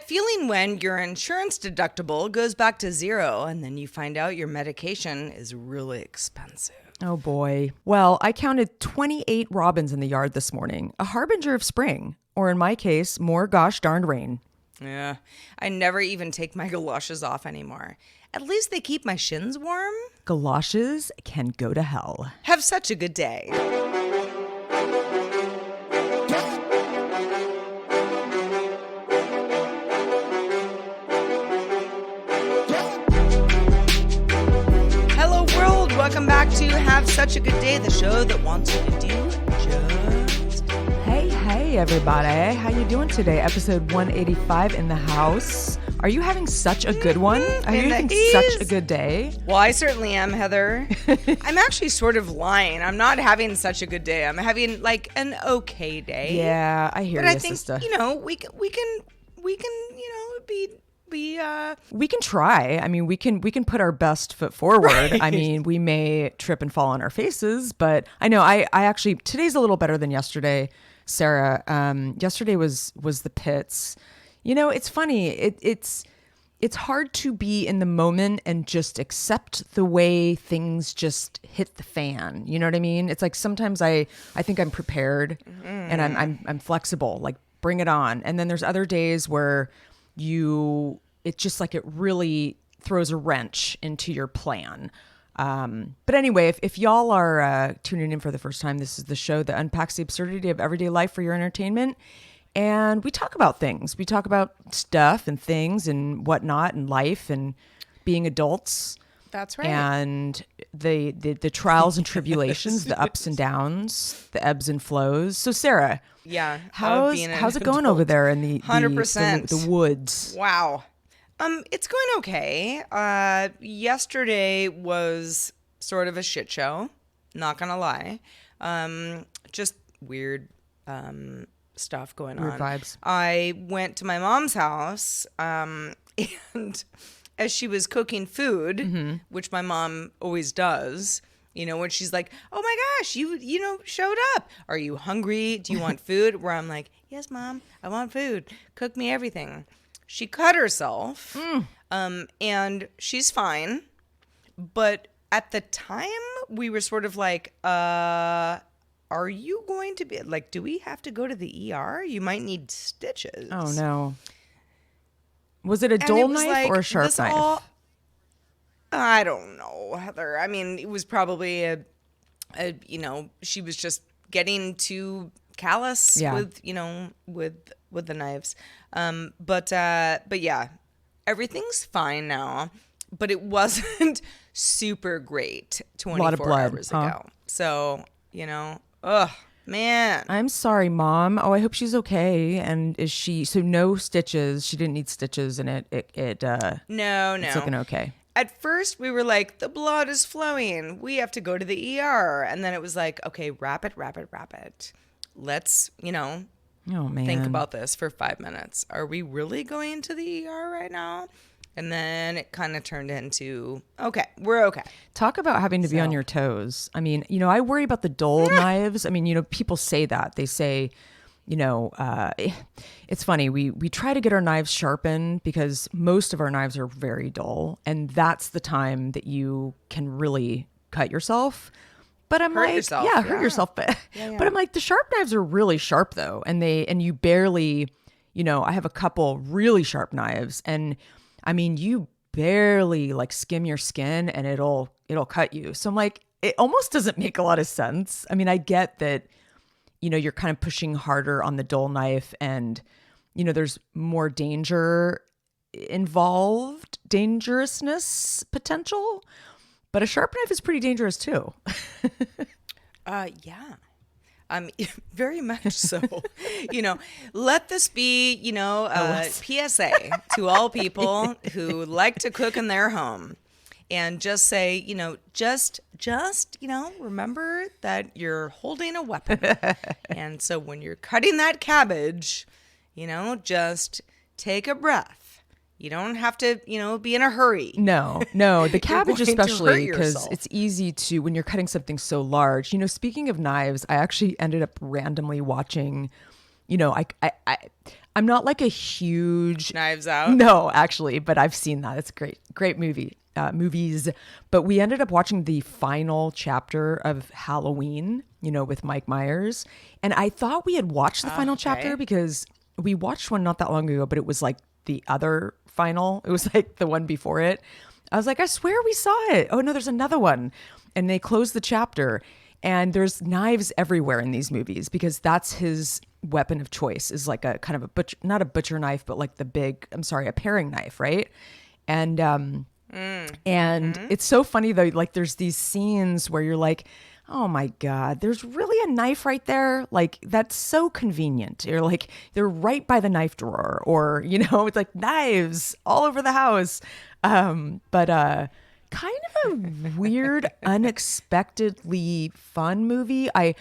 That feeling when your insurance deductible goes back to zero and then you find out your medication is really expensive. Oh boy. Well, I counted 28 robins in the yard this morning, a harbinger of spring, or in my case, more gosh darned rain. Yeah, I never even take my galoshes off anymore. At least they keep my shins warm. Galoshes can go to hell. Have such a good day. Hello world, welcome back to Have Such a Good Day, the show that wants you to do just... Hey everybody, how you doing today? Episode 185 in the house. Are you having such a good one? Are you having such a good day? Well, I certainly am, Heather. I'm actually sort of lying. I'm not having such a good day. I'm having like an okay day. Yeah, I hear you, but I think, sister. you know, we can, you know, be we can try. I mean, we can put our best foot forward. Right. I mean, we may trip and fall on our faces, but I know I actually today's a little better than yesterday, Sarah. Yesterday was the pits. You know, it's funny. It's hard to be in the moment and just accept the way things just hit the fan. You know what I mean? It's like sometimes I think I'm prepared and I'm flexible. Like bring it on. And then there's other days where it's just like it really throws a wrench into your plan. But anyway, if y'all are tuning in for the first time, this is the show that unpacks the absurdity of everyday life for your entertainment. And we talk about things. We talk about stuff and things and whatnot and life and being adults. That's right. And the trials and tribulations, the ups and downs, the ebbs and flows. So Sarah, yeah, how's it going over there in the 100% the woods? Wow. It's going okay. Yesterday was sort of a shit show, not gonna lie. Just weird stuff going on. Weird vibes. I went to my mom's house, and as she was cooking food, which my mom always does, you know, when she's like, "Oh my gosh, you know showed up. Are you hungry? Do you want food?" Where I'm like, "Yes, Mom, I want food. Cook me everything." She cut herself, and she's fine. But at the time, we were sort of like, are you going to be, like, do we have to go to the ER? You might need stitches. Oh, no. Was it a dull knife or a sharp knife? I don't know, Heather. I mean, it was probably a you know, she was just getting too callous with, you know, with the knives. But yeah, everything's fine now, but it wasn't super great 24 hours ago. So, you know, man. I'm sorry, Mom. Oh, I hope she's okay. And is she, so no stitches. She didn't need stitches and No. It's looking okay. At first we were like, the blood is flowing. We have to go to the ER. And then it was like, okay, wrap it. Let's, you know, think about this for 5 minutes. Are we really going to the ER right now? And then it kind of turned into, okay, we're okay. Talk about having to be on your toes. I mean, you know, I worry about the dull knives. I mean, you know, people say that. They say, you know, it's funny. We try to get our knives sharpened because most of our knives are very dull. And that's the time that you can really cut yourself. But I'm hurt yourself. But I'm like, the sharp knives are really sharp though. And you barely, you know, I have a couple really sharp knives and I mean, you barely like skim your skin and it'll cut you. So I'm like, it almost doesn't make a lot of sense. I mean, I get that, you know, you're kind of pushing harder on the dull knife and, you know, there's more danger involved, dangerousness potential. But a sharp knife is pretty dangerous too. Yeah. Very much so. You know, let this be, you know, PSA to all people who like to cook in their home. And just say, you know, just, you know, remember that you're holding a weapon. And so when you're cutting that cabbage, you know, just take a breath. You don't have to, you know, be in a hurry. No, the cabbage especially because it's easy to, when you're cutting something so large, you know, speaking of knives, I actually ended up randomly watching, you know, I'm not like a huge Knives Out. No, actually, but I've seen that. It's a great movie. Movies. But we ended up watching the final chapter of Halloween, with Mike Myers. And I thought we had watched the final chapter because we watched one not that long ago, but it was like the other final. It was like the one before it. I was like, I swear we saw it. Oh no, there's another one. And they closed the chapter. And there's knives everywhere in these movies because that's his weapon of choice, is like a kind of a butcher, not a butcher knife, but like a paring knife, right? And it's so funny though, like there's these scenes where you're like, oh my God, there's really a knife right there. Like that's so convenient. You're like, they're right by the knife drawer, or, it's like knives all over the house. But kind of a weird, unexpectedly fun movie. I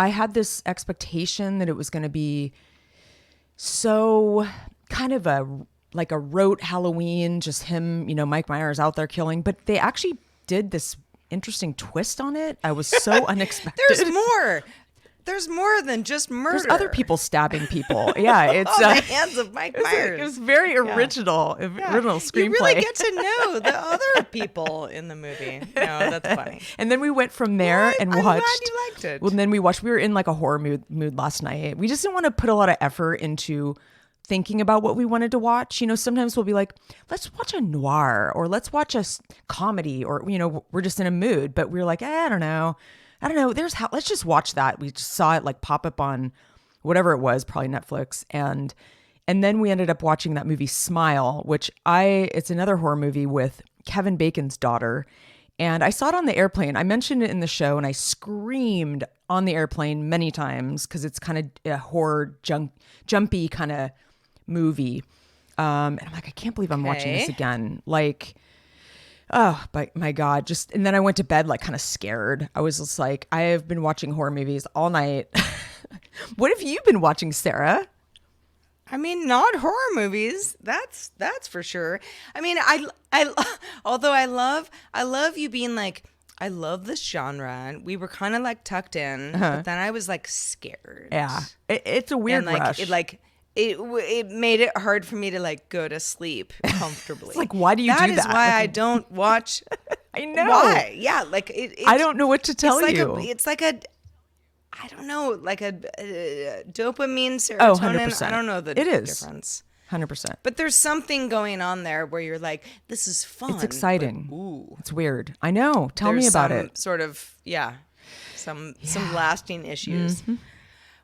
had this expectation that it was going to be so kind of a rote Halloween, just him, Mike Myers out there killing, but they actually did this interesting twist on it. I was so unexpected. There's more than just murder. There's other people stabbing people. Yeah, it's the hands of Mike Myers. It was very original screenplay. You really get to know the other people in the movie. No, that's funny. And then we went from there and watched. I'm glad you liked it. Well, then we were in like a horror mood last night. We just didn't want to put a lot of effort into thinking about what we wanted to watch. Sometimes we'll be like, let's watch a noir or let's watch a comedy, or, we're just in a mood. But we're like, I don't know. Let's just watch that. We just saw it like pop up on whatever it was, probably Netflix. And then we ended up watching that movie Smile, which it's another horror movie with Kevin Bacon's daughter. And I saw it on the airplane. I mentioned it in the show and I screamed on the airplane many times because it's kind of a horror jumpy kind of movie. And I'm like, I can't believe I'm watching this again. Like, oh, but my God, and then I went to bed like kind of scared. I was just like, I have been watching horror movies all night. What have you been watching, Sarah? I mean, not horror movies. That's for sure. I mean, although I love you being like, I love this genre, and we were kind of like tucked in, but then I was like scared. Yeah, it's a weird rush. It made it hard for me to like go to sleep comfortably. It's like, why do you do that? That is why I don't watch. I know. Why? Yeah, like I don't know what to tell you. It's like a I don't know, like a dopamine, serotonin. 100%. I don't know the difference. 100%. But there's something going on there where you're like, this is fun. It's exciting. But, ooh. It's weird. I know. Tell me about it. Sort of, some lasting issues. Mm-hmm.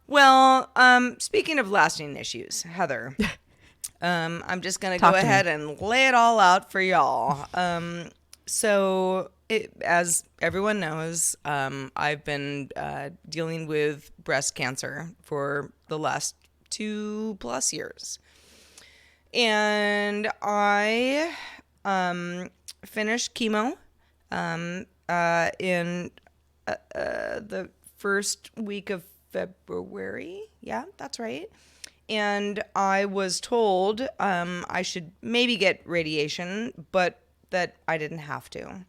Well, speaking of lasting issues, Heather, I'm just going to go ahead and lay it all out for y'all. As everyone knows, I've been dealing with breast cancer for the last 2+ years. And I finished chemo in the first week of February. Yeah, that's right. And I was told I should maybe get radiation, but that I didn't have to.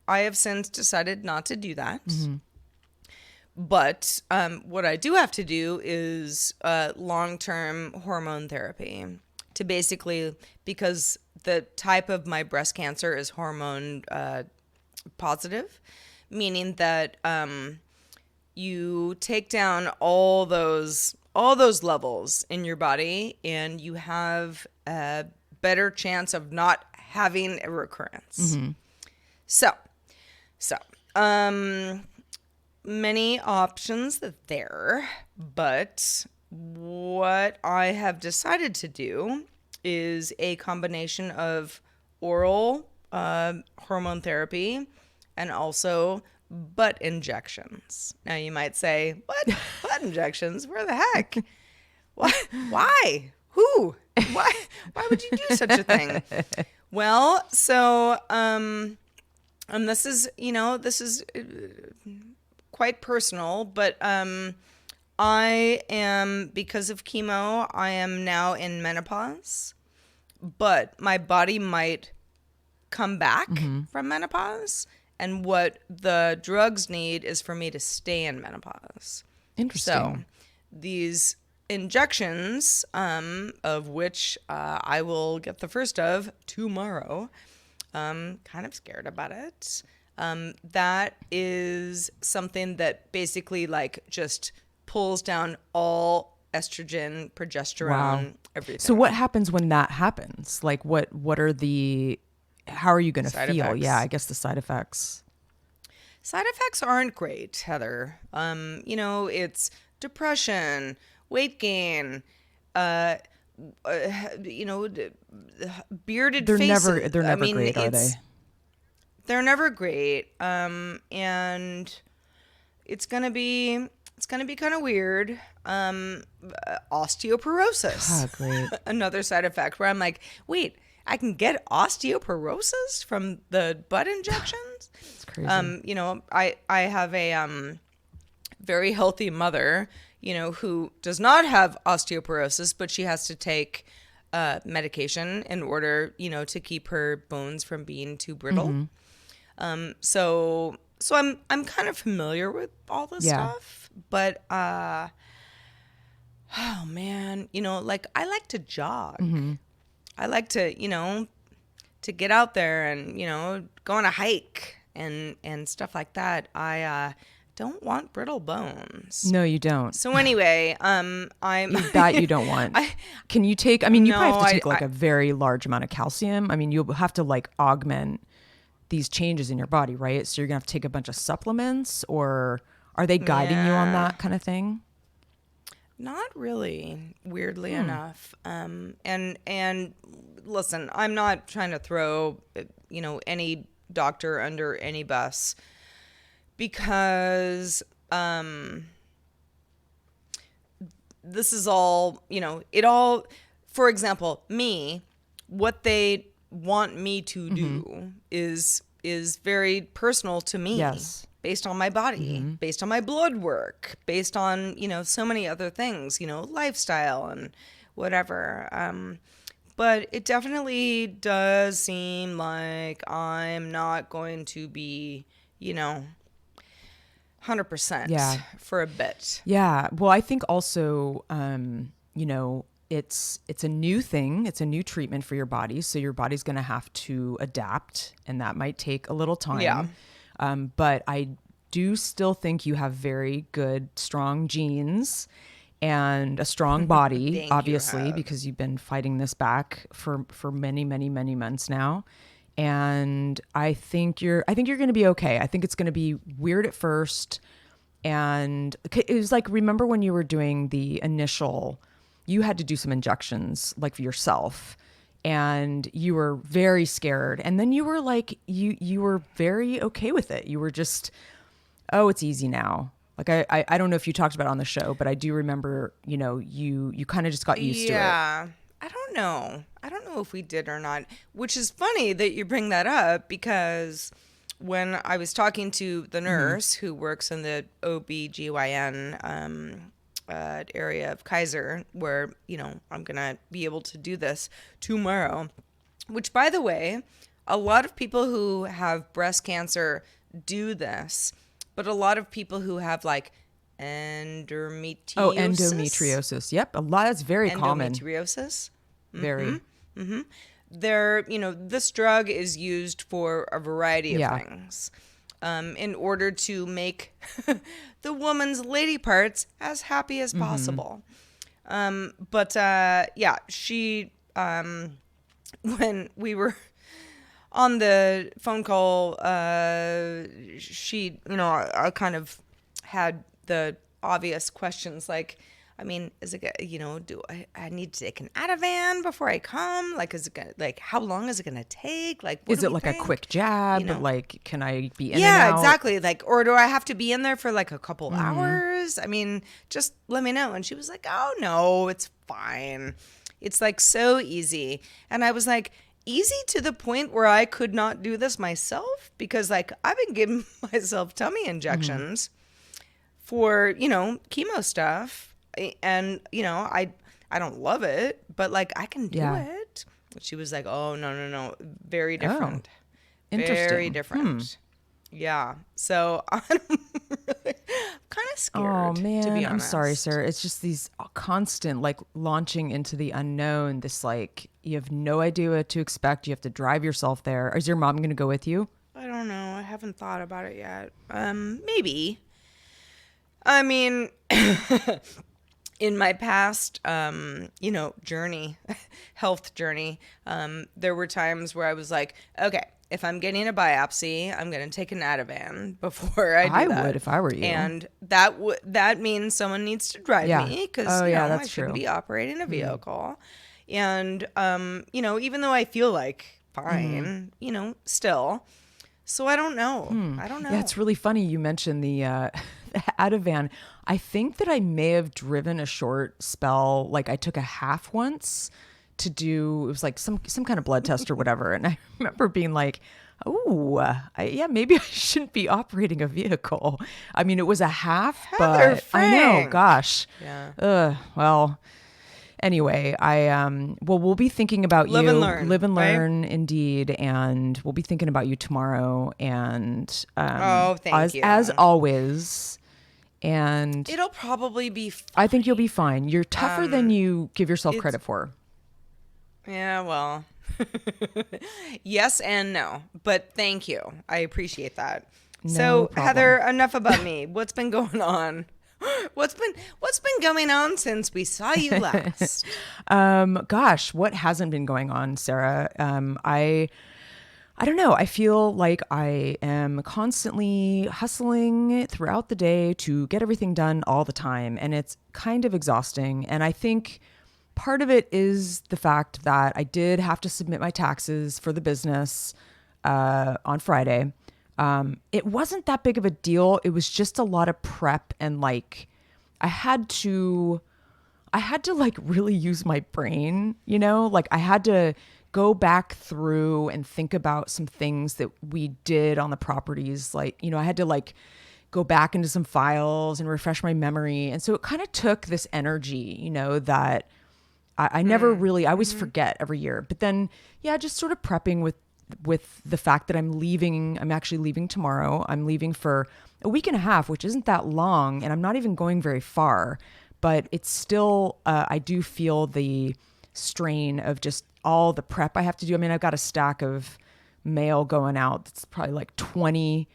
I have since decided not to do that. Mm-hmm. But what I do have to do is long-term hormone therapy to basically, because the type of my breast cancer is hormone positive, meaning that you take down all those levels in your body and you have a better chance of not having a recurrence. Mm-hmm. So, many options there, but what I have decided to do is a combination of oral hormone therapy and also butt injections. Now you might say, what? Butt injections? Where the heck? Why? Who? Why would you do such a thing? Well, so this is quite personal, but I am, because of chemo, I am now in menopause, but my body might come back from menopause, and what the drugs need is for me to stay in menopause. Interesting. So these injections, of which I will get the first of tomorrow. Kind of scared about it. That is something that basically like just pulls down all estrogen, progesterone, everything. So what happens when that happens? Like what are the, how are you going to Side feel? effects. Yeah, I guess the side effects. Side effects aren't great, Heather. It's depression, weight gain, uh, bearded faces. They're never I mean, great, are they? they're never great. And it's gonna be kind of weird. Osteoporosis. Ah, great. Another side effect where I'm like, wait, I can get osteoporosis from the butt injections? It's crazy. I have a very healthy mother, who does not have osteoporosis, but she has to take medication in order, to keep her bones from being too brittle. So I'm kind of familiar with all this stuff, but oh man, like I like to jog. I like to get out there and, go on a hike and stuff like that. I don't want brittle bones. No, you don't. So anyway, I'm That you don't want. Can you take, I mean, you No, probably have to I- take like a very large amount of calcium. I mean, you'll have to like augment these changes in your body, right? So you're gonna have to take a bunch of supplements, or are they guiding you on that kind of thing? Not really, weirdly enough. And listen, I'm not trying to throw, any doctor under any bus, because this is all, for example, what they want me to do is very personal to me. Yes. Based on my body, based on my blood work, based on, so many other things, lifestyle and whatever. But it definitely does seem like I'm not going to be, 100% for a bit. Yeah. Well, I think also, it's a new thing. It's a new treatment for your body. So your body's going to have to adapt, and that might take a little time. Yeah. But I do still think you have very good, strong genes and a strong body, Thank you, obviously, Hope. because you've been fighting this back for many, many, many months now. And I think you're going to be okay. I think it's going to be weird at first. And it was like, remember when you were doing the initial, you had to do some injections like for yourself, and you were very scared. And then you were like, you were very okay with it. You were just, oh, it's easy now. Like, I don't know if you talked about it on the show, but I do remember, you kind of just got used to it. Yeah. I don't know. I don't know if we did or not, which is funny that you bring that up, because when I was talking to the nurse who works in the OBGYN area of Kaiser, where, I'm going to be able to do this tomorrow, which, by the way, a lot of people who have breast cancer do this, but a lot of people who have like endometriosis. Oh, endometriosis. Yep. A lot. That's very common. Endometriosis. Very. This drug is used for a variety of Yeah. things, in order to make the woman's lady parts as happy as possible. She, when we were on the phone call, she, I kind of had the obvious questions like, I mean, is it, do I need to take an Ativan before I come? Like, is it gonna, like, how long is it going to take? Like, what Is do it we like think? a quick jab? Like, can I be in and Yeah, out? exactly. Like, or do I have to be in there for like a couple hours? I mean, just let me know. And she was like, oh no, it's fine. It's like so easy. And I was like, easy to the point where I could not do this myself, because like I've been giving myself tummy injections for, chemo stuff. And, I don't love it, but like I can do it. She was like, oh, no. Very different. Interesting. Very different. Yeah. So I'm really kind of scared. Oh man, to be I'm sorry, honest. sir. It's just these constant like launching into the unknown. This like you have no idea what to expect. You have to drive yourself there. Is your mom going to go with you? I don't know. I haven't thought about it yet. Maybe. I mean, in my past, journey, health journey, there were times where I was like, okay, if I'm getting a biopsy, I'm going to take an Ativan before I do I that. would if I were you. And that means someone needs to drive Yeah. me because Oh, yeah, I that's shouldn't true. be operating a vehicle. And, even though I feel like fine, still. So I don't know. I don't know. Yeah, it's really funny you mentioned the Ativan. I think that I may have driven a short spell. Like I took a half once to do, it was like some kind of blood test or whatever. And I remember being like, oh, yeah, maybe I shouldn't be operating a vehicle. I mean, it was a half, Heather but I know, Frank. gosh. Yeah. Well, anyway, we'll be thinking about Live you. and learn, Live and right? learn, indeed. And we'll be thinking about you tomorrow. And Thank you. as always. And It'll probably be I think you'll be fine. You're tougher than you give yourself it's- credit for. Yeah, well, yes and no, but thank you. I appreciate that. No So, problem. Heather, enough about me. What's been going on? What's been going on since we saw you last? Gosh, what hasn't been going on, Sarah? I don't know. I feel like I am constantly hustling throughout the day to get everything done all the time, and it's kind of exhausting. And I think part of it is the fact that I did have to submit my taxes for the business on Friday. It wasn't that big of a deal. It was just a lot of prep and like I had to like really use my brain, like I had to go back through and think about some things that we did on the properties. Like, I had to like go back into some files and refresh my memory. And so it kind of took this energy, that I never really, I always forget every year. But then, yeah, just sort of prepping with the fact that I'm actually leaving tomorrow. I'm leaving for a week and a half, which isn't that long. And I'm not even going very far, but it's still, I do feel the strain of just all the prep I have to do. I mean, I've got a stack of mail going out. It's probably like 20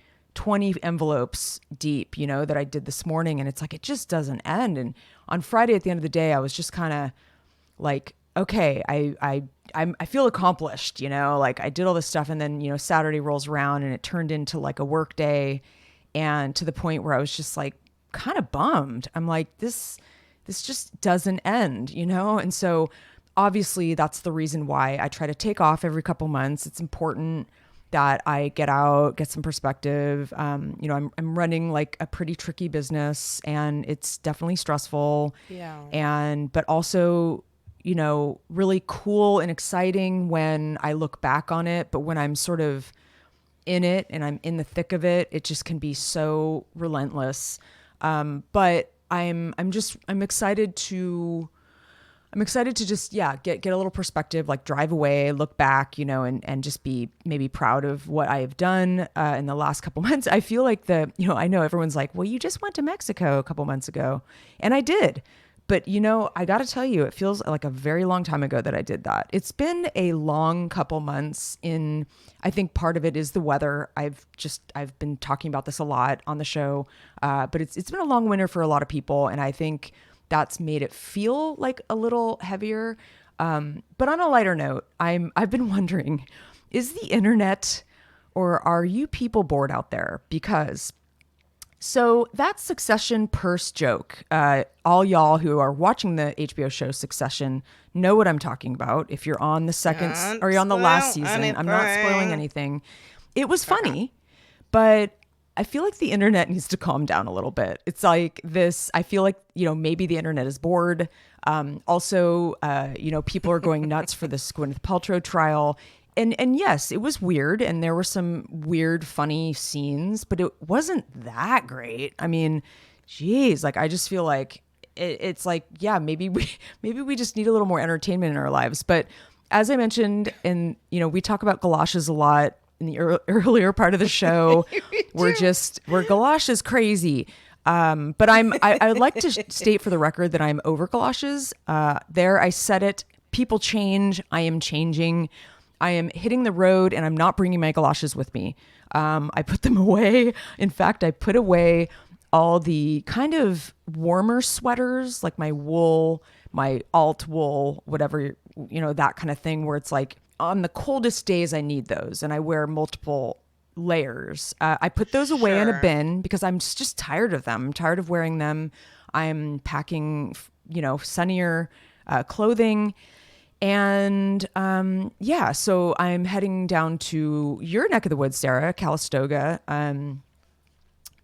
envelopes deep, that I did this morning. And it's like, it just doesn't end. And on Friday at the end of the day, I was just kind of like, okay, I feel accomplished, like I did all this stuff. And then, Saturday rolls around and it turned into like a work day. And to the point where I was just like kind of bummed. I'm like, this just doesn't end, And so obviously that's the reason why I try to take off every couple months. It's important that I get out, get some perspective. I'm running like a pretty tricky business and it's definitely stressful. Yeah. But also, really cool and exciting when I look back on it. But when I'm sort of in it and I'm in the thick of it, it just can be so relentless. But I'm excited to just, get a little perspective, like drive away, look back, and just be maybe proud of what I have done in the last couple months. I feel like I know everyone's like, well, you just went to Mexico a couple months ago. And I did. But, I got to tell you, it feels like a very long time ago that I did that. It's been a long couple months I think part of it is the weather. I've been talking about this a lot on the show, but it's been a long winter for a lot of people. And I think that's made it feel like a little heavier. But on a lighter note, I've been wondering, is the internet or are you people bored out there? Because so that Succession purse joke, all y'all who are watching the HBO show Succession know what I'm talking about. If you're on the second or you're on the last season, I'm not spoiling anything. It was funny, but I feel like the internet needs to calm down a little bit. It's like this, I feel like, maybe the internet is bored. Also, people are going nuts for this Gwyneth Paltrow trial. And yes, it was weird. And there were some weird, funny scenes, but it wasn't that great. I mean, geez, like, I just feel like it's like, yeah, maybe we just need a little more entertainment in our lives. But as I mentioned, and, we talk about galoshes a lot in the earlier part of the show. We're galoshes crazy. But I would like to state for the record that I'm over galoshes. There, I said it. People change. I am changing. I am hitting the road, and I'm not bringing my galoshes with me. I put them away. In fact, I put away all the kind of warmer sweaters, like my wool, my alt wool, whatever, that kind of thing, where it's like on the coldest days, I need those, and I wear multiple layers. I put those away in a bin because I'm just tired of them. I'm tired of wearing them. I'm packing, sunnier clothing. And so I'm heading down to your neck of the woods, Sarah, Calistoga.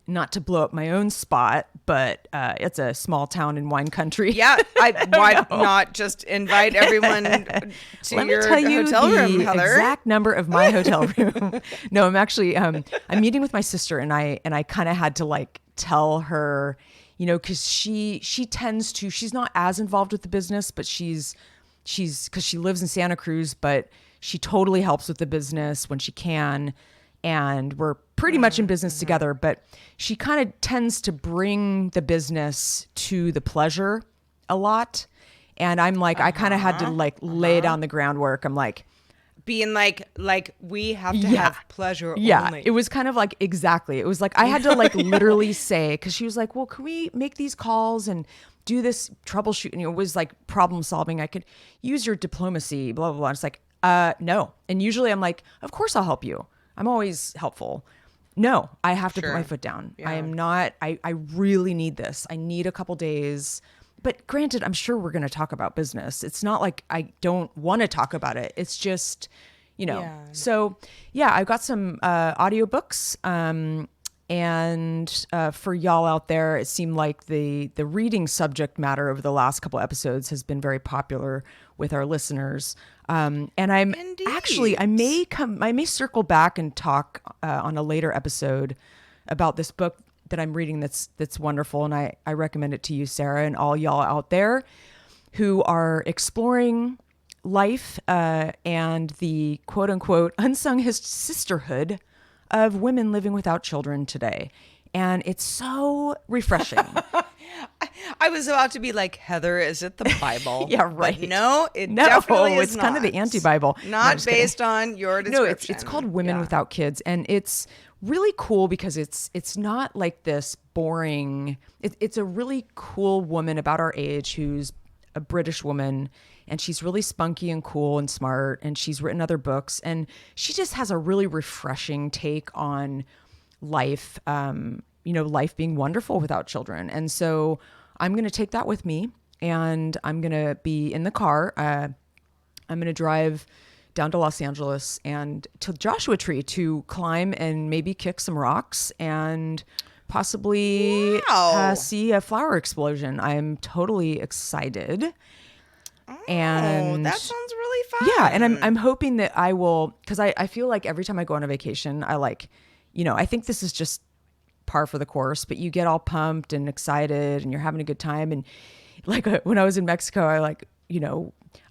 Not to blow up my own spot, but it's a small town in wine country. Yeah, why not just invite everyone to Let your me tell you hotel room, the Heather? exact number of my hotel room. No, I'm actually I'm meeting with my sister, and I kind of had to like tell her, because she tends to, she's not as involved with the business, but she's because she lives in Santa Cruz, but she totally helps with the business when she can. And we're pretty much in business together, but she kind of tends to bring the business to the pleasure a lot. And I'm like, I kind of had to like lay down the groundwork. I'm like, Being like we have to have pleasure yeah, only. it was kind of like, exactly. It was like, I had to like literally say, cause she was like, well, can we make these calls and do this troubleshooting? It was like problem solving. I could use your diplomacy, blah, blah, blah. It's like, no. And usually I'm like, of course I'll help you. I'm always helpful. No, I have to put my foot down. Yeah. I am not, I really need this. I need a couple days. But granted, I'm sure we're going to talk about business. It's not like I don't want to talk about it. It's just, Yeah. So yeah, I've got some audiobooks. And for y'all out there, it seemed like the reading subject matter over the last couple episodes has been very popular with our listeners. And I'm Indeed. actually, I may circle back and talk on a later episode about this book that I'm reading that's wonderful. And I recommend it to you, Sarah, and all y'all out there who are exploring life and the quote unquote unsung sisterhood of women living without children today. And it's so refreshing. I was about to be like, Heather, is it the Bible? Yeah, right. But no, definitely is it's not. kind of the anti-Bible. No, I'm Not just kidding. based on your description. No, it's called Women Yeah. Without Kids, and it's really cool because it's not like this boring. It's a really cool woman about our age who's a British woman, and she's really spunky and cool and smart, and she's written other books, and she just has a really refreshing take on life. Life being wonderful without children, and so I'm going to take that with me, and I'm going to be in the car. I'm going to drive down to Los Angeles and to Joshua Tree to climb and maybe kick some rocks and possibly Wow. see a flower explosion. I'm totally excited. And that sounds really fun. yeah, and I'm hoping that I will, because I feel like every time I go on a vacation, I think this is just par for the course, but you get all pumped and excited and you're having a good time. And like when I was in Mexico,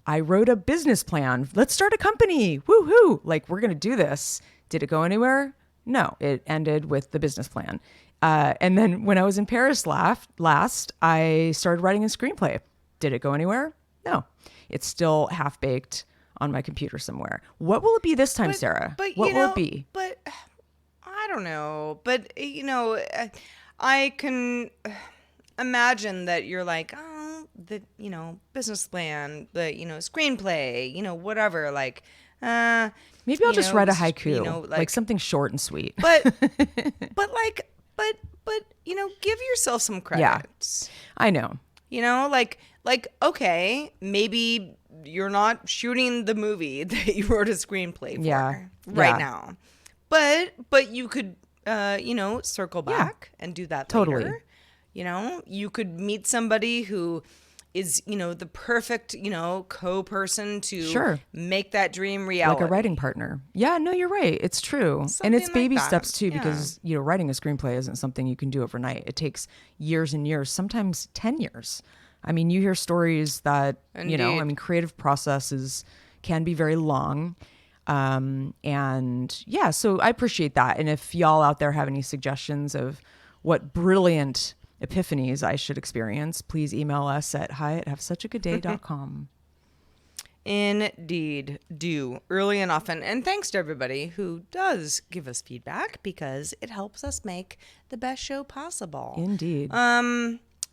I wrote a business plan. Let's start a company. Woohoo. Like, we're going to do this. Did it go anywhere? No, it ended with the business plan. And then when I was in Paris last, I started writing a screenplay. Did it go anywhere? No, it's still half baked on my computer somewhere. What will it be this time, Sarah? But What will it be? But I don't know. But I can imagine that you're like, oh, the business plan, the screenplay, whatever. Like, Maybe I'll just write a haiku, like something short and sweet. but give yourself some credit. Yeah, I know. Okay, maybe you're not shooting the movie that you wrote a screenplay for right now. But you could circle back and do that Totally. later. You could meet somebody who is, the perfect, co-person to make that dream reality. Like a writing partner. Yeah, no, you're right. It's true. Something and it's like baby that. steps too, Yeah. because, writing a screenplay isn't something you can do overnight. It takes years and years, sometimes 10 years. I mean, you hear stories that, Indeed. creative processes can be very long. So I appreciate that. And if y'all out there have any suggestions of what brilliant epiphanies I should experience, please email us at hi@havesuchagoodday.com. Indeed, do early and often. And thanks to everybody who does give us feedback, because it helps us make the best show possible. Indeed.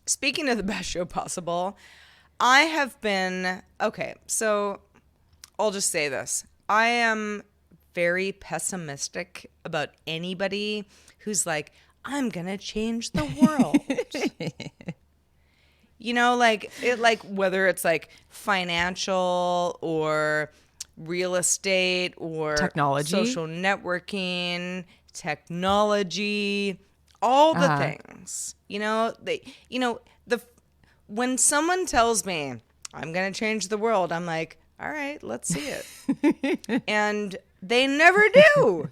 Speaking of the best show possible, I have been, okay, so I'll just say this. I am very pessimistic about anybody who's like, I'm going to change the world. You know, like whether it's like financial or real estate or technology, social networking, technology, all the things. When someone tells me I'm going to change the world, I'm like, all right, let's see it. And they never do.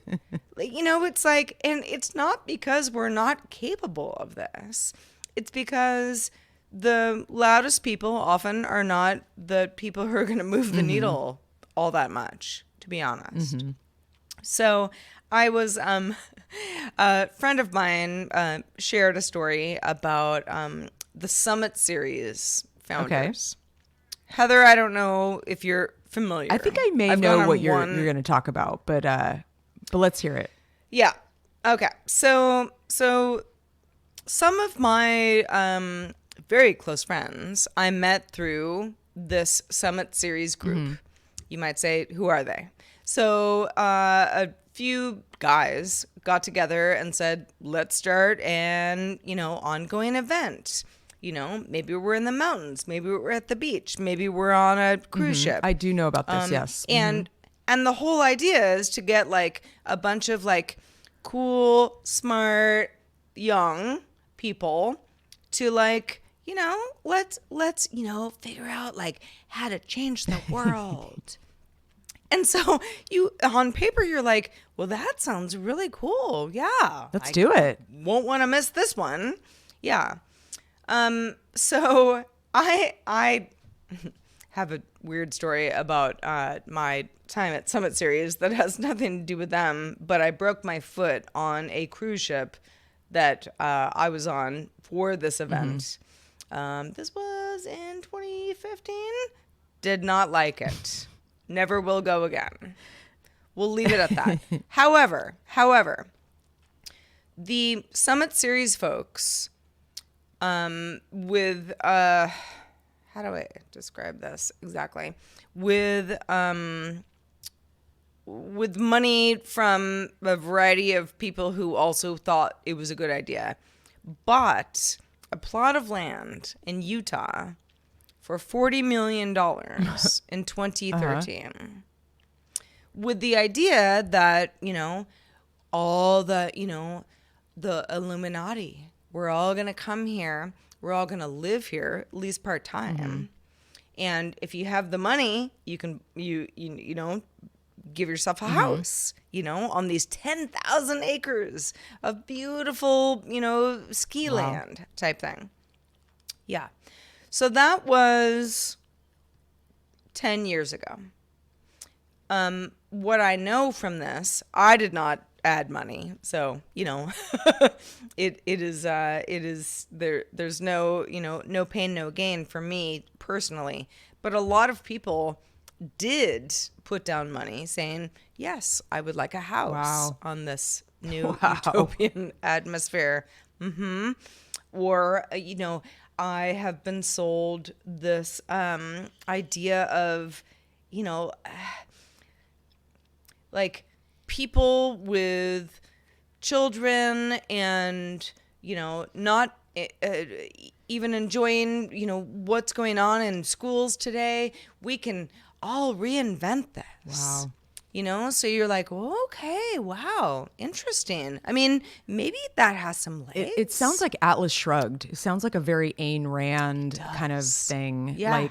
It's like, and it's not because we're not capable of this. It's because the loudest people often are not the people who are going to move the needle all that much, to be honest. So I was, a friend of mine shared a story about the Summit Series founders. Okay. Heather, I don't know if you're familiar. I think I may know what you're going to talk about, but let's hear it. Yeah. Okay. So some of my very close friends I met through this Summit Series group. You might say, who are they? So a few guys got together and said, let's start an ongoing event. Maybe we're in the mountains, maybe we're at the beach, maybe we're on a cruise ship. I do know about this, yes. And the whole idea is to get like a bunch of like cool, smart, young people to like, let's figure out like how to change the world. And so on paper, you're like, well, that sounds really cool. Yeah. Let's do it. Won't want to miss this one. Yeah. So I have a weird story about my time at Summit Series that has nothing to do with them, but I broke my foot on a cruise ship that I was on for this event. This was in 2015. Did not like it. Never will go again. We'll leave it at that. However, the Summit Series folks, with how do I describe this exactly? With money from a variety of people who also thought it was a good idea, bought a plot of land in Utah for $40 million in 2013, with the idea that, all the Illuminati, we're all going to come here. We're all going to live here, at least part-time. And if you have the money, you can, give yourself a house, on these 10,000 acres of beautiful, ski land type thing. Yeah. So that was 10 years ago. What I know from this, I did not add money. So, it is there's no, no pain, no gain for me personally. But a lot of people did put down money saying, yes, I would like a house on this new utopian atmosphere. Or, I have been sold this idea of, like people with children and, not even enjoying, what's going on in schools today. We can all reinvent this. Wow. So you're like, oh, okay, wow, interesting. I mean, maybe that has some legs. It sounds like Atlas Shrugged. It sounds like a very Ayn Rand kind of thing. Yeah.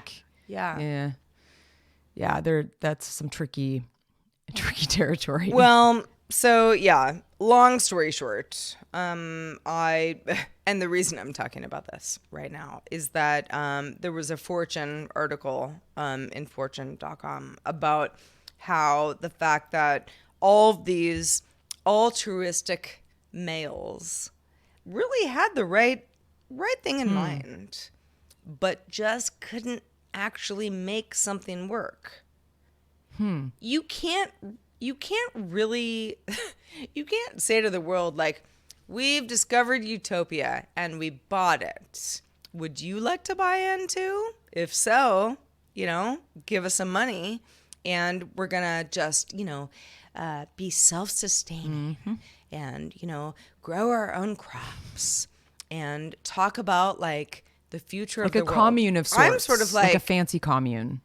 That's some tricky territory. Well, so yeah, long story short, and the reason I'm talking about this right now is that there was a Fortune article in fortune.com about how the fact that all of these altruistic males really had the right right thing in mind, but just couldn't actually make something work. You can't really you can't say to the world like, we've discovered utopia and we bought it. Would you like to buy in too? If so, give us some money and we're gonna just, be self-sustaining and, grow our own crops and talk about like the future Like of a the world. commune of sorts. I'm sort of like a like fancy commune.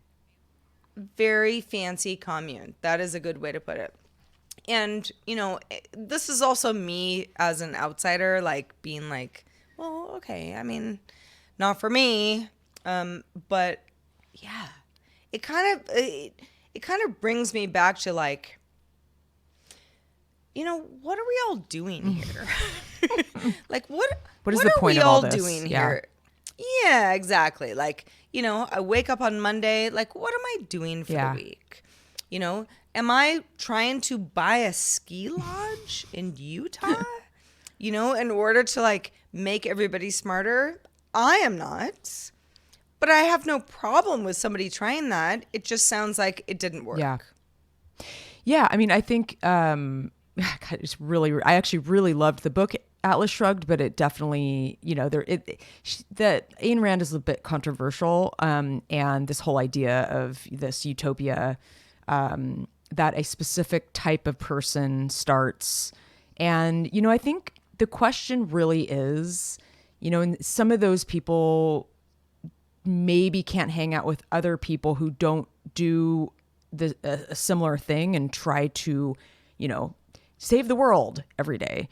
very fancy commune. That is a good way to put it. And, this is also me as an outsider, like being like, well, okay, I mean, not for me. But yeah, it kind of brings me back to like, what are we all doing here? Like, what What is what the are point we of all all this? doing Yeah. here? Yeah, exactly. Like, I wake up on Monday, like, what am I doing for Yeah. the week? Am I trying to buy a ski lodge in Utah? In order to like make everybody smarter? I am not. But I have no problem with somebody trying that. It just sounds like it didn't work. Yeah. Yeah, I mean, I think God, I actually really loved the book Atlas Shrugged, but it definitely, that Ayn Rand is a bit controversial, and this whole idea of this utopia, that a specific type of person starts, and I think the question really is, and some of those people maybe can't hang out with other people who don't do a similar thing and try to, save the world every day.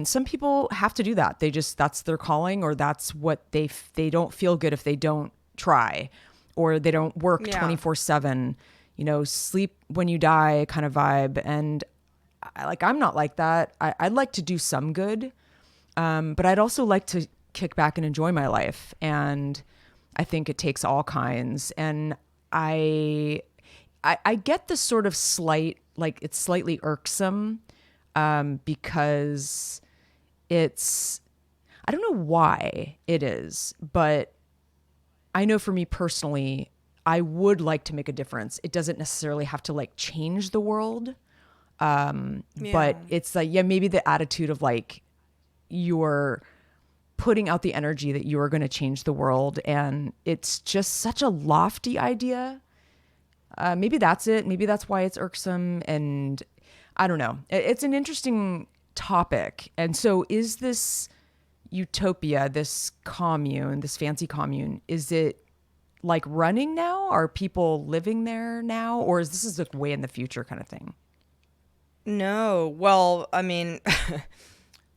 Some people have to do that. That's their calling, or that's what they don't feel good if they don't try, or they don't work Yeah. 24/7, sleep when you die kind of vibe. And I'm not like that. I'd like to do some good. But I'd also like to kick back and enjoy my life. And I think it takes all kinds. And I get this sort of it's slightly irksome, because I don't know why it is, but I know for me personally, I would like to make a difference. It doesn't necessarily have to like change the world. But it's like, maybe the attitude of like, you're putting out the energy that you are going to change the world. And it's just such a lofty idea. Maybe that's it. Maybe that's why it's irksome. And I don't know. It's an interesting topic. And so is this utopia, this commune, this fancy commune, is it like running now? Are people living there now? Or is this like way in the future kind of thing? No. Well, I mean,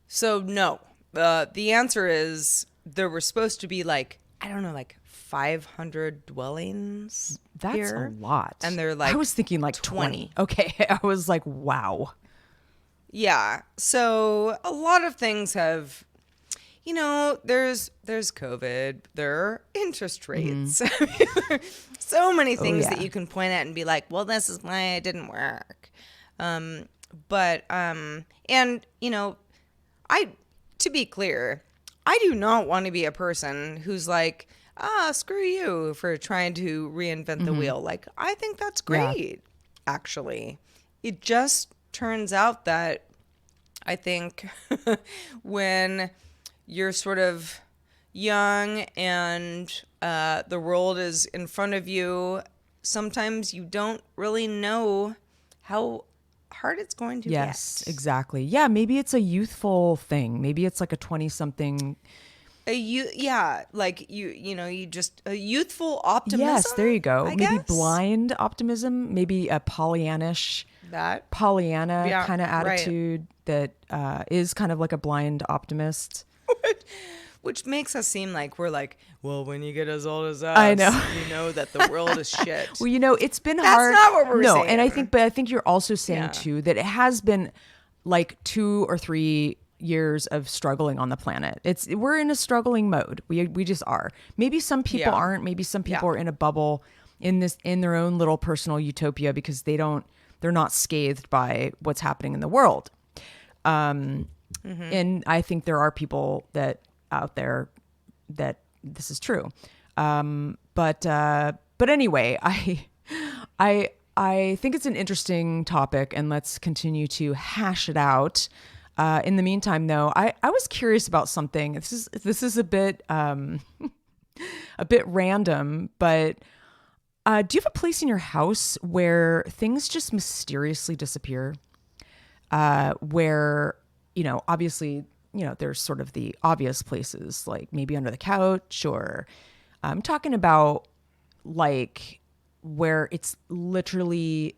so no. The answer is there were supposed to be like, I don't know, like 500 dwellings. That's here. a lot. And they're like I was thinking like 20. Okay. I was like, wow. Yeah. So a lot of things have, there's COVID, there are interest rates. So many things that you can point at and be like, well, this is why it didn't work. And to be clear, I do not want to be a person who's like, screw you for trying to reinvent the wheel. Like, I think that's great, actually. It just turns out that I think when you're sort of young and the world is in front of you, sometimes you don't really know how hard it's going to get. Yes, exactly. Yeah, maybe it's a youthful thing. Maybe it's like a 20-something. Like you just a youthful optimism. Yes, there you go. I Maybe guess. blind optimism. Maybe a Pollyanna kind of attitude that is kind of like a blind optimist. Which makes us seem like we're like, well, when you get as old as us, I know. you know that the world is shit. Well, it's been That's hard. not what we're saying. And I think you're also saying too that it has been like 2 or 3 years of struggling on the planet. We're in a struggling mode. We just are. Maybe some people aren't. Maybe some people are in a bubble in their own little personal utopia because they're not scathed by what's happening in the world. And I think there are people that out there that this is true. But anyway, I think it's an interesting topic, and let's continue to hash it out. In the meantime, though, I was curious about something. This is a bit a bit random, but do you have a place in your house where things just mysteriously disappear? Where, obviously, there's sort of the obvious places, like maybe under the couch, or I'm talking about like where it's literally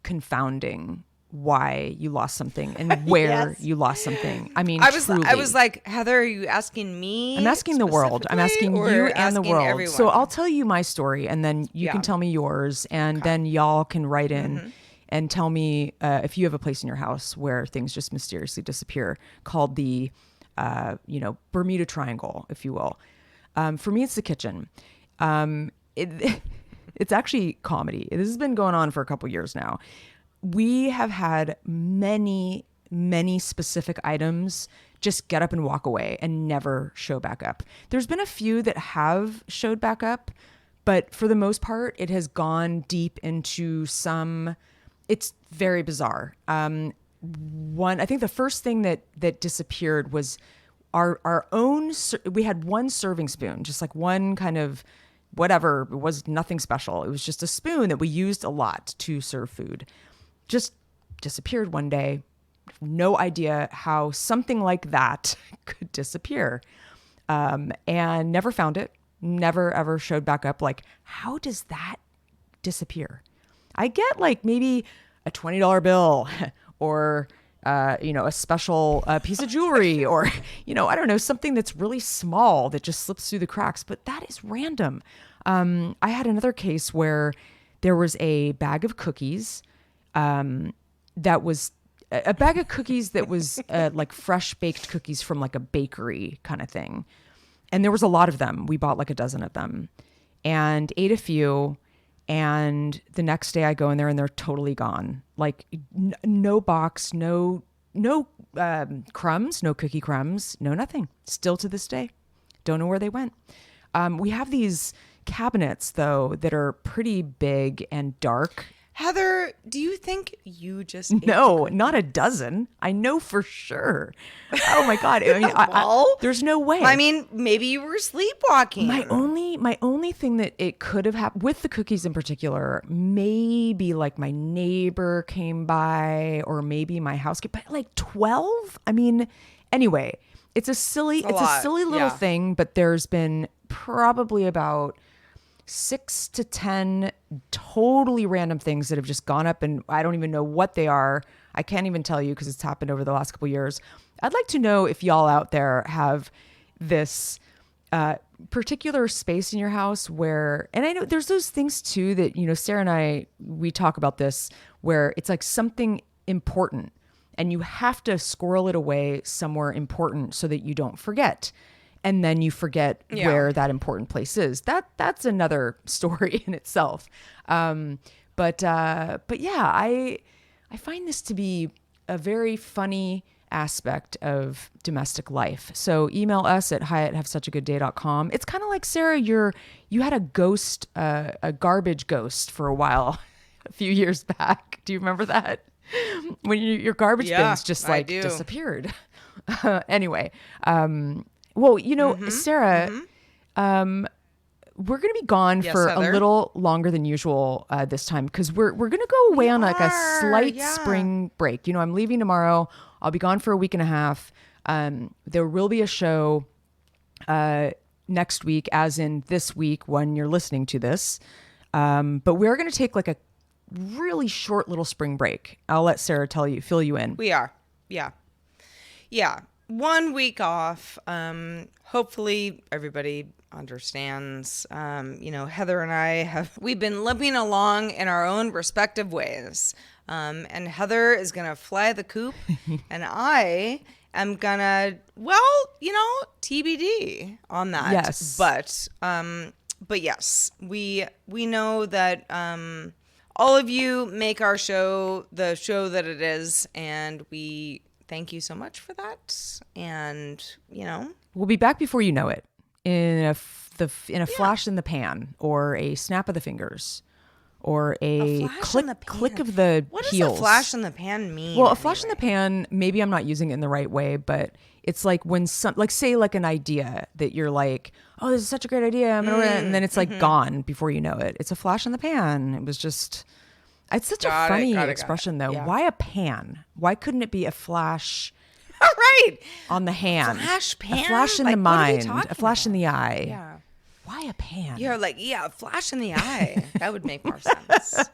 confounding why you lost something and where Yes. you lost something. I mean, I truly. was like, Heather, are you asking me? I'm asking the world. I'm asking specifically, you or and the asking world. everyone? So I'll tell you my story, and then you can Yeah. tell me yours, and then y'all can write in and tell me if you have a place in your house where things just mysteriously disappear, called the, Bermuda Triangle, if you will. For me, it's the kitchen. It's actually comedy. This has been going on for a couple years now. We have had many, many specific items just get up and walk away and never show back up. There's been a few that have showed back up, but for the most part, it has gone deep into some. It's very bizarre. I think the first thing that disappeared was our own. We had one serving spoon, just like one kind of whatever. It was nothing special. It was just a spoon that we used a lot to serve food. Just disappeared one day. No idea how something like that could disappear. And never found it. Never ever showed back up. Like, how does that disappear? I get like maybe a $20 bill or, a special piece of jewelry or, I don't know, something that's really small that just slips through the cracks. But that is random. I had another case where there was a bag of cookies that was a bag of cookies that was like fresh baked cookies from like a bakery kind of thing. And there was a lot of them. We bought like a dozen of them and ate a few. And the next day I go in there and they're totally gone. Like no box, no crumbs, no cookie crumbs, no nothing. Still to this day. Don't know where they went. We have these cabinets though that are pretty big and dark. Heather, do you think you just ate No, not a dozen. I know for sure. Oh my God. I mean, Well, there's no way. I mean, maybe you were sleepwalking. My only thing that it could have happened with the cookies in particular, maybe like my neighbor came by or maybe my housekeeper, but like 12? I mean, anyway, it's a silly little thing, but there's been probably about 6 to 10 totally random things that have just gone up and I don't even know what they are. I can't even tell you because it's happened over the last couple of years. I'd like to know if y'all out there have this particular space in your house where, and I know there's those things too that, Sarah and I, we talk about this where it's like something important and you have to squirrel it away somewhere important so that you don't forget. And then you forget where that important place is. That's another story in itself. But yeah, I find this to be a very funny aspect of domestic life. So email us at hi@havesuchagooddday.com. It's kind of like, Sarah, you had a ghost, a garbage ghost for a while, a few years back. Do you remember that? When your garbage bins just like disappeared. Anyway, well, Sarah, we're going to be gone for Heather? a little longer than usual this time because we're going to go away on like a slight spring break. I'm leaving tomorrow. I'll be gone for a week and a half. There will be a show next week, as in this week when you're listening to this. But we're going to take like a really short little spring break. I'll let Sarah fill you in. We are. Yeah. 1 week off. Hopefully everybody understands. Heather and I we've been limping along in our own respective ways. And Heather is going to fly the coop and I am going to, TBD on that. Yes. But yes, we know that, all of you make our show the show that it is. And we thank you so much for that. And, We'll be back before you know it. in a flash in the pan, or a snap of the fingers, or a click of the what heels. What does a flash in the pan mean? Well, a flash in the pan, maybe I'm not using it in the right way, but it's like when say like an idea that you're like, oh, this is such a great idea, I'm gonna and then it's like gone before you know it. It's a flash in the pan. It was just, it's such a funny expression though. Yeah. Why a pan? Why couldn't it be a flash? Right. On the hand. A flash pan? A flash in the mind. A flash in the eye. Yeah. Why a pan? You're like, yeah, a flash in the eye. That would make more sense.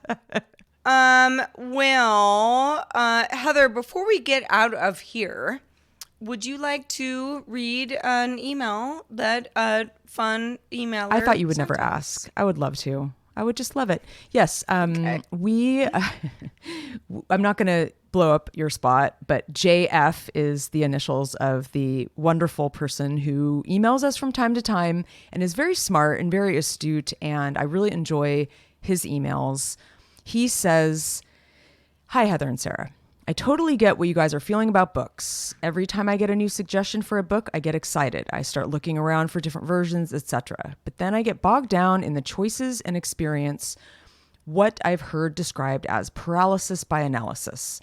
Well, Heather, before we get out of here, would you like to read an email that a fun emailer I thought you would never ask. I would love to. I would just love it. Yes. Okay. I'm not going to blow up your spot, but JF is the initials of the wonderful person who emails us from time to time and is very smart and very astute. And I really enjoy his emails. He says, "Hi, Heather and Sarah. I totally get what you guys are feeling about books. Every time I get a new suggestion for a book, I get excited. I start looking around for different versions, etc. But then I get bogged down in the choices and experience what I've heard described as paralysis by analysis.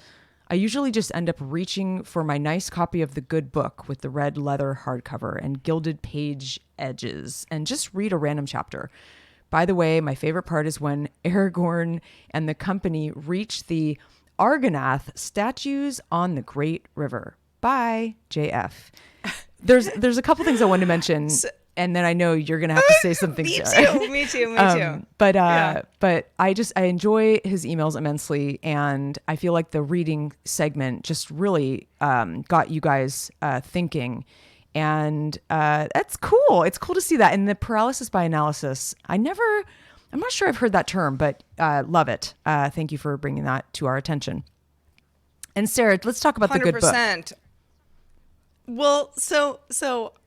I usually just end up reaching for my nice copy of the good book with the red leather hardcover and gilded page edges and just read a random chapter. By the way, my favorite part is when Aragorn and the company reach the Argonath statues on the Great River. Bye, JF." There's a couple things I wanted to mention, and then I know you're gonna have to say something. Me too. But I enjoy his emails immensely, and I feel like the reading segment just really got you guys thinking, and that's cool. It's cool to see that. And the paralysis by analysis, I'm not sure I've heard that term, but love it. Thank you for bringing that to our attention. And Sarah, let's talk about 100%. The good book. Well, so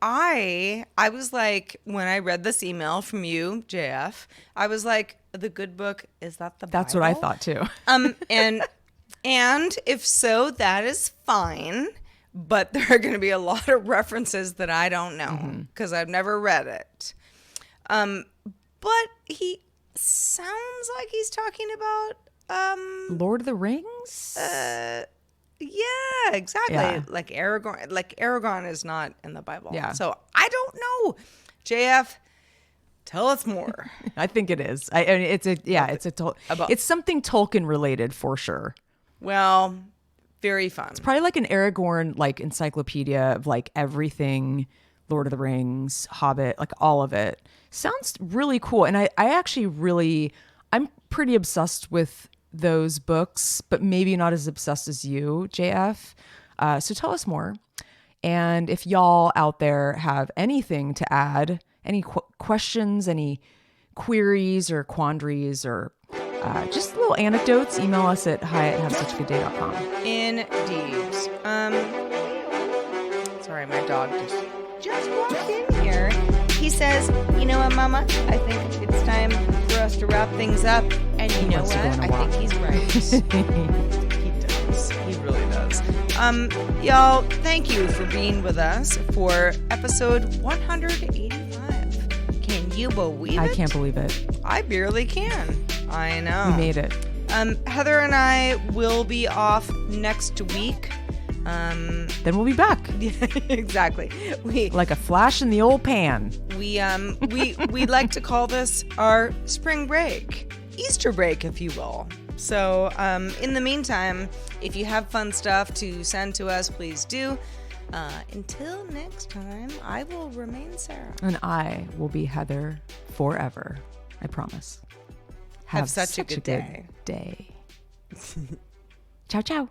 I was like, when I read this email from you, JF, I was like, the good book, is that the Bible? That's what I thought too. And if so, that is fine. But there are going to be a lot of references that I don't know because I've never read it. But he sounds like he's talking about Lord of the Rings. Yeah, exactly. Yeah. Like Aragorn is not in the Bible. Yeah. So I don't know. JF, tell us more. I think it is. It's something Tolkien related for sure. Well, very fun. It's probably like an Aragorn like encyclopedia of like everything, Lord of the Rings, Hobbit, like all of it. Sounds really cool. And I'm pretty obsessed with those books, but maybe not as obsessed as you, JF. So tell us more. And if y'all out there have anything to add, any questions, any queries or quandaries or just little anecdotes, email us at hi@havesuchagoodday.com. Indeed. Sorry, my dog just walked in here. He says, "You know what, Mama? I think it's time for us to wrap things up." And you know what? I think he's right. He does. He really does. Y'all, thank you for being with us for episode 185. Can you believe it? I can't believe it. I barely can. I know. We made it. Heather and I will be off next week. Then we'll be back. Exactly. Like a flash in the old pan. We like to call this our spring break, Easter break, if you will. So, in the meantime, if you have fun stuff to send to us, please do. Until next time, I will remain Sarah. And I will be Heather forever. I promise. Have such a good day. Ciao, ciao.